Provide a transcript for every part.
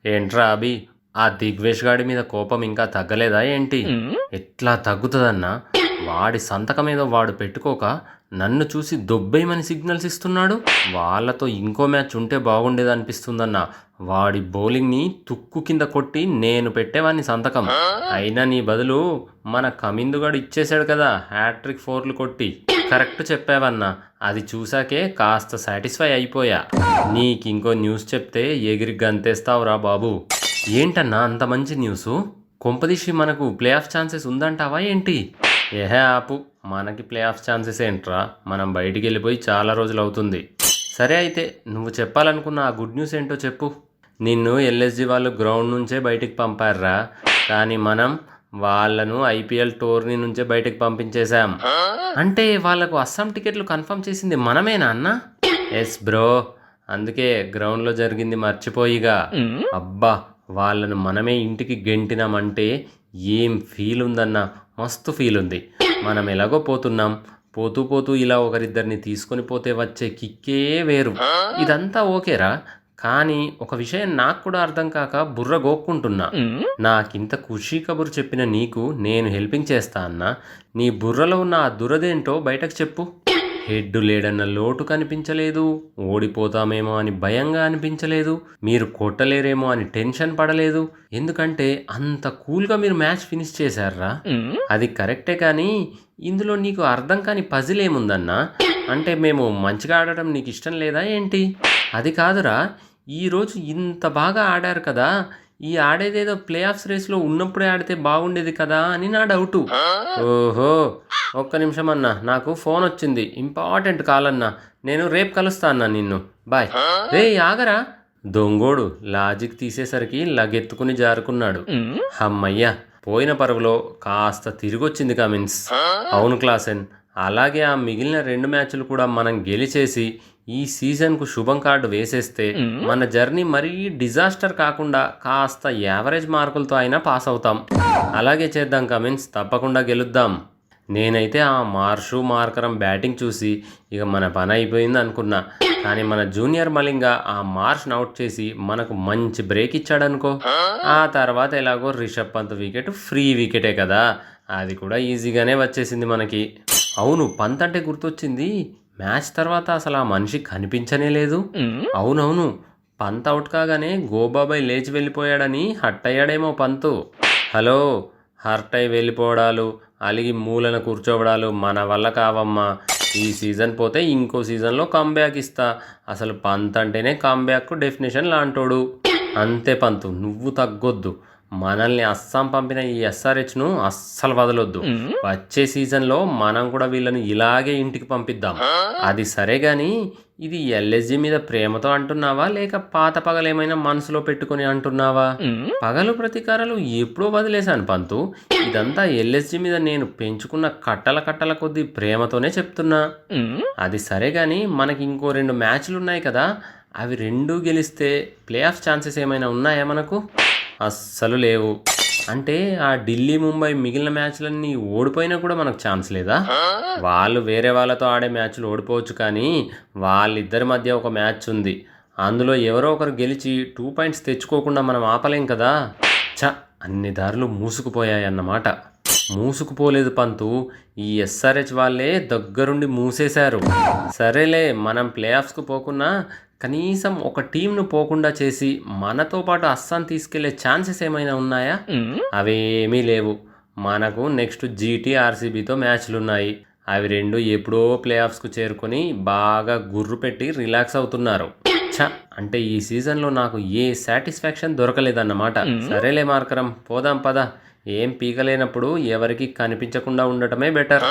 ఏంట్రా అభి, ఆ దిగ్వేష్ గాడి మీద కోపం ఇంకా తగ్గలేదా ఏంటి? ఎట్లా తగ్గుతుందన్నా? వాడి సంతకం ఏదో వాడు పెట్టుకోక నన్ను చూసి దొబ్బేయమని సిగ్నల్స్ ఇస్తున్నాడు. వాళ్ళతో ఇంకో మ్యాచ్ ఉంటే బాగుండేది అనిపిస్తుందన్నా. వాడి బౌలింగ్ని తుక్కు కింద కొట్టి నేను పెట్టేవాడిని సంతకం. అయినా నీ బదులు మన కమిందుగాడు ఇచ్చేశాడు కదా హ్యాట్రిక్ 4లు కొట్టి. కరెక్ట్ చెప్పావన్నా. అది చూసాకే కాస్త సాటిస్ఫై అయిపోయా. నీకింకో న్యూస్ చెప్తే ఎగిరి గంతేస్తావురా బాబు. ఏంటన్నా అంత మంచి న్యూసు? కొంపదీసి మనకు ప్లే ఆఫ్ ఛాన్సెస్ ఉందంటావా ఏంటి? ఏహే ఆపు, మనకి ప్లే ఆఫ్ ఛాన్సెస్ ఏంట్రా? మనం బయటికి వెళ్ళిపోయి చాలా రోజులు అవుతుంది. సరే అయితే నువ్వు చెప్పాలనుకున్న ఆ గుడ్ న్యూస్ ఏంటో చెప్పు. నిన్ను ఎల్ఎస్జి వాళ్ళు గ్రౌండ్ నుంచే బయటికి పంపారా, కానీ మనం వాళ్ళను ఐపీఎల్ టోర్నీ నుంచే బయటకు పంపించేశాం. అంటే వాళ్ళకు అస్సాం టికెట్లు కన్ఫర్మ్ చేసింది మనమేనా అన్న? ఎస్ బ్రో, అందుకే గ్రౌండ్లో జరిగింది మర్చిపోయిగా. అబ్బా, వాళ్ళను మనమే ఇంటికి గెంటినామంటే ఏం ఫీల్ ఉందన్న, మస్తు ఫీల్ ఉంది. మనం ఎలాగో పోతున్నాం, పోతూ పోతూ ఇలా ఒకరిద్దరిని తీసుకొని పోతే వచ్చే కిక్కే వేరు. ఇదంతా ఓకేరా, కానీ ఒక విషయం నాకు కూడా అర్థం కాక బుర్ర గోక్కుంటున్నా. నాకింత ఖుషీ కబురు చెప్పిన నీకు నేను హెల్పింగ్ చేస్తా అన్నా. నీ బుర్రలో ఉన్న ఆ దురదేంటో బయటకు చెప్పు. హెడ్ లేడన్న లోటు కనిపించలేదు, ఓడిపోతామేమో అని భయంగా అనిపించలేదు, మీరు కొట్టలేరేమో అని టెన్షన్ పడలేదు. ఎందుకంటే అంత కూల్గా మీరు మ్యాచ్ ఫినిష్ చేశారా. అది కరెక్టే, కానీ ఇందులో నీకు అర్థం కాని పజిల్ ఏముందన్నా? అంటే మేము మంచిగా ఆడటం నీకు ఇష్టం లేదా ఏంటి? అది కాదురా, ఈరోజు ఇంత బాగా ఆడారు కదా, ఈ ఆడేదేదో ప్లే ఆఫ్స్ రేస్లో ఉన్నప్పుడే ఆడితే బాగుండేది కదా అని నా డౌటు. ఓహో, ఒక్క నిమిషం అన్నా, నాకు ఫోన్ వచ్చింది, ఇంపార్టెంట్ కాల్ అన్నా. నేను రేపు కలుస్తా అన్నా నిన్ను. బాయ్. రే ఆగరా. దొంగోడు లాజిక్ తీసేసరికి లగెత్తుకుని జారుకున్నాడు. అమ్మయ్యా, పోయిన పరుగులో కాస్త తిరిగొచ్చింది కమిన్స్. అవును క్లాసెన్, అలాగే ఆ మిగిలిన 2 మ్యాచ్లు కూడా మనం గెలిచేసి ఈ సీజన్కు శుభం కార్డు వేసేస్తే మన జర్నీ మరీ డిజాస్టర్ కాకుండా కాస్త యావరేజ్ మార్కులతో అయినా పాస్ అవుతాం. అలాగే చేద్దాం కమిన్స్, తప్పకుండా గెలుద్దాం. నేనైతే ఆ మార్షు మార్కరం బ్యాటింగ్ చూసి ఇక మన పని అయిపోయింది అనుకున్నా, కానీ మన జూనియర్ మలింగా ఆ మార్ష్ను అవుట్ చేసి మనకు మంచి బ్రేక్ ఇచ్చాడనుకో. ఆ తర్వాత ఎలాగో రిషబ్ పంత్ వికెట్ ఫ్రీ వికెటే కదా, అది కూడా ఈజీగానే వచ్చేసింది మనకి. అవును, పంత్ అంటే గుర్తొచ్చింది, మ్యాచ్ తర్వాత అసలు ఆ మనిషి కనిపించనే లేదు. అవునవును, పంత్ అవుట్ కాగానే గోబాబాయ్ లేచి వెళ్ళిపోయాడని హట్ అయ్యాడేమో పంతు. హలో, హర్ట్ అయి వెళ్ళిపోవడాలు, అలిగి మూలన కూర్చోవడాలు మన వల్ల కావమ్మా. ఈ సీజన్ పోతే ఇంకో సీజన్లో కంబ్యాక్ ఇస్తా. అసలు పంత్ అంటేనే కంబ్యాక్ డెఫినేషన్ లాంటోడు. అంతే పంతు, నువ్వు తగ్గొద్దు. మనల్ని అస్సాం పంపిన ఈ ఎస్ఆర్హెచ్ను అస్సలు వదలొద్దు. వచ్చే సీజన్లో మనం కూడా వీళ్ళని ఇలాగే ఇంటికి పంపిద్దాం. అది సరే గాని, ఇది ఎల్ఎస్జి మీద ప్రేమతో అంటున్నావా, లేక పాత పగలేమైనా మనసులో పెట్టుకుని అంటున్నావా? పగలు ప్రతీకారాలు ఎప్పుడో వదిలేశాను పంతు. ఇదంతా ఎల్ఎస్జి మీద నేను పెంచుకున్న కట్టల కట్టల కొద్దీ ప్రేమతోనే చెప్తున్నా. అది సరే గాని, మనకి ఇంకో 2 మ్యాచ్లు ఉన్నాయి కదా, అవి 2 గెలిస్తే ప్లే ఆఫ్ ఛాన్సెస్ ఏమైనా ఉన్నాయా మనకు? అస్సలు లేవు. అంటే ఆ ఢిల్లీ ముంబై మిగిలిన మ్యాచ్లన్నీ ఓడిపోయినా కూడా మనకు ఛాన్స్ లేదా? వాళ్ళు వేరే వాళ్ళతో ఆడే మ్యాచ్లు ఓడిపోవచ్చు, కానీ వాళ్ళిద్దరి మధ్య ఒక మ్యాచ్ ఉంది. అందులో ఎవరో ఒకరు గెలిచి 2 పాయింట్స్ తెచ్చుకోకుండా మనం ఆపలేం కదా. అన్ని దారులు మూసుకుపోయాయన్నమాట. మూసుకుపోలేదు పంతు, ఈ ఎస్ఆర్హెచ్ వాళ్ళే దగ్గరుండి మూసేశారు. సరేలే, మనం ప్లే ఆఫ్స్కు పోకున్నా కనీసం ఒక టీంను పోకుండా చేసి మనతో పాటు అస్సాం తీసుకెళ్లే ఛాన్సెస్ ఏమైనా ఉన్నాయా? అవేమీ లేవు. మనకు నెక్స్ట్ జీటీ ఆర్సీబీతో మ్యాచ్లున్నాయి. అవి 2 ఎప్పుడో ప్లే ఆఫ్స్కు చేరుకొని బాగా గుర్రు పెట్టి రిలాక్స్ అవుతున్నారు. అంటే ఈ సీజన్లో నాకు ఏ సాటిస్ఫాక్షన్ దొరకలేదన్నమాట. సరేలే మార్కరం, పోదాం పద. ఏం పీకలేనప్పుడు ఎవరికి కనిపించకుండా ఉండటమే బెటర్.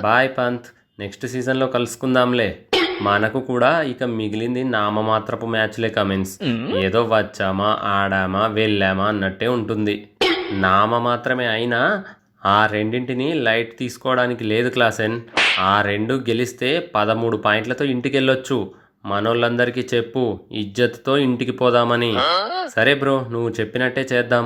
బాయ్ పంత్, నెక్స్ట్ సీజన్లో కలుసుకుందాంలే. మనకు కూడా ఇక మిగిలింది నామమాత్రపు మ్యాచ్లే కమిన్స్. ఏదో వచ్చామా, ఆడామా, వెళ్ళామా అన్నట్టే ఉంటుంది. నామమాత్రమే అయినా ఆ రెండింటిని లైట్ తీసుకోవడానికి లేదు క్లాసెన్. ఆ 2 గెలిస్తే 13 పాయింట్లతో ఇంటికెళ్ళొచ్చు. మనోళ్ళందరికీ చెప్పు, ఇజ్జత్తో ఇంటికి పోదామని. సరే బ్రో, నువ్వు చెప్పినట్టే చేద్దాం.